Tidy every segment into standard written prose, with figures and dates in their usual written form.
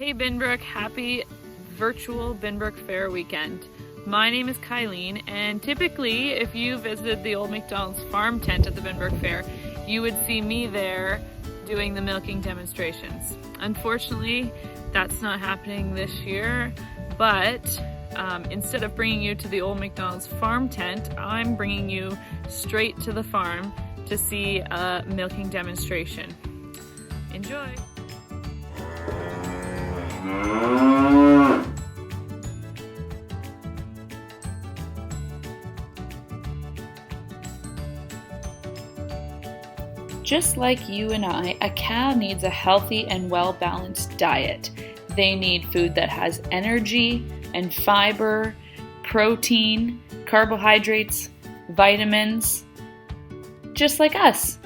Hey Binbrook, happy virtual Binbrook Fair weekend. My name is Kylene, and typically if you visited the old McDonald's farm tent at the Binbrook Fair, you would see me there doing the milking demonstrations. Unfortunately, that's not happening this year, but instead of bringing you to the old McDonald's farm tent, I'm bringing you straight to the farm to see a milking demonstration. Enjoy! Just like you and I, a cow needs a healthy and well-balanced diet. They need food that has energy and fiber, protein, carbohydrates, vitamins, just like us.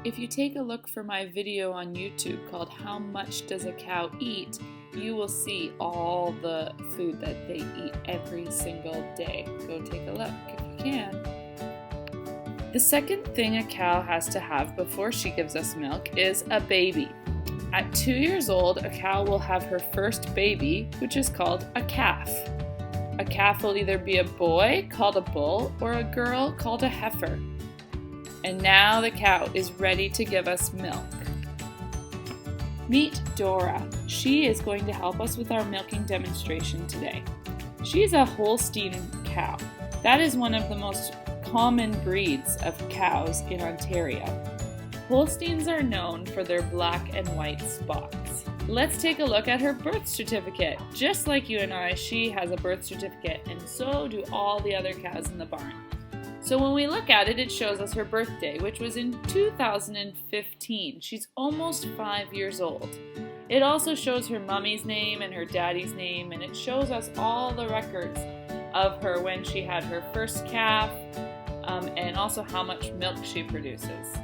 If you take a look for my video on YouTube called How Much Does a Cow Eat?, you will see all the food that they eat every single day. Go take a look if you can. The second thing a cow has to have before she gives us milk is a baby. At 2 years old, a cow will have her first baby, which is called a calf. A calf will either be a boy, called a bull, or a girl, called a heifer. And now the cow is ready to give us milk. Meet Dora. She is going to help us with our milking demonstration today. She's a Holstein cow. That is one of the most common breeds of cows in Ontario. Holsteins are known for their black and white spots. Let's take a look at her birth certificate. Just like you and I, she has a birth certificate, and so do all the other cows in the barn. So when we look at it, it shows us her birthday, which was in 2015. She's almost 5 years old. It also shows her mommy's name and her daddy's name, and it shows us all the records of her when she had her first calf, and also how much milk she produces.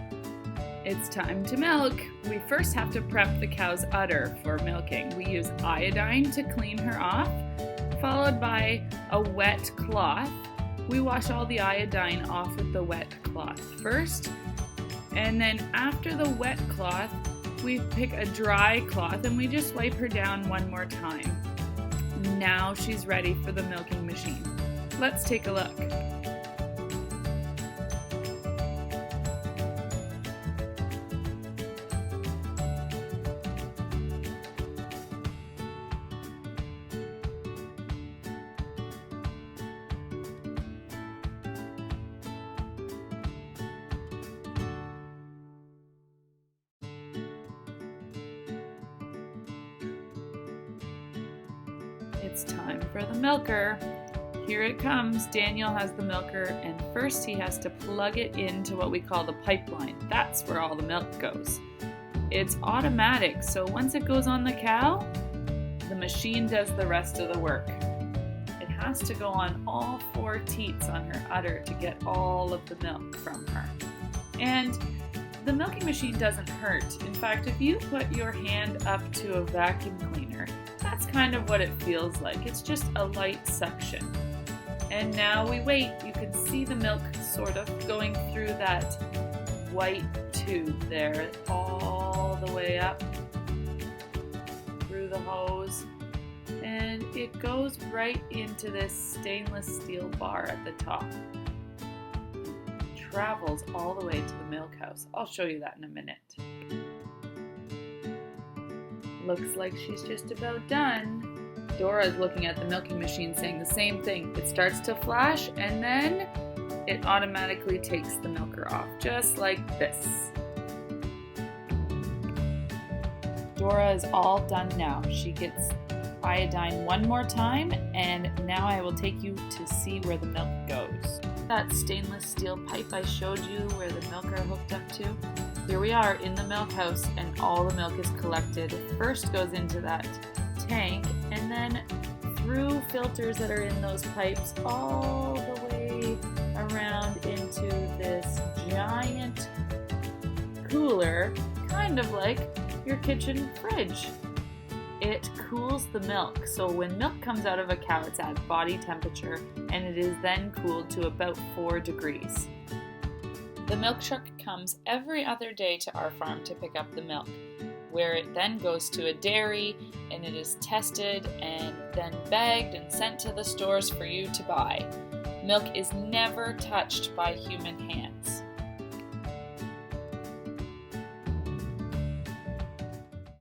It's time to milk. We first have to prep the cow's udder for milking. We use iodine to clean her off, followed by a wet cloth. We wash all the iodine off with the wet cloth first, and then after the wet cloth, we pick a dry cloth and we just wipe her down one more time. Now she's ready for the milking machine. Let's take a look. It's time for the milker. Here it comes. Daniel has the milker, and first he has to plug it into what we call the pipeline. That's where all the milk goes. It's automatic, so once it goes on the cow, the machine does the rest of the work. It has to go on all 4 teats on her udder to get all of the milk from her. And the milking machine doesn't hurt. In fact, if you put your hand up to a vacuum cleaner, that's kind of what it feels like. It's just a light suction. And now we wait. You can see the milk sort of going through that white tube there, all the way up through the hose. And it goes right into this stainless steel bar at the top. Travels all the way to the milk house. I'll show you that in a minute. Looks like she's just about done. Dora's looking at the milking machine saying the same thing. It starts to flash and then it automatically takes the milker off, just like this. Dora is all done now. She gets iodine one more time, and now I will take you to see where the milk goes. That stainless steel pipe I showed you where the milker hooked up to, here we are in the milk house, and all the milk is collected. First goes into that tank, and then through filters that are in those pipes all the way around into this giant cooler, kind of like your kitchen fridge. It cools the milk, so when milk comes out of a cow, it's at body temperature, and it is then cooled to about 4 degrees. The milk truck comes every other day to our farm to pick up the milk, where it then goes to a dairy and it is tested and then bagged and sent to the stores for you to buy. Milk is never touched by human hand.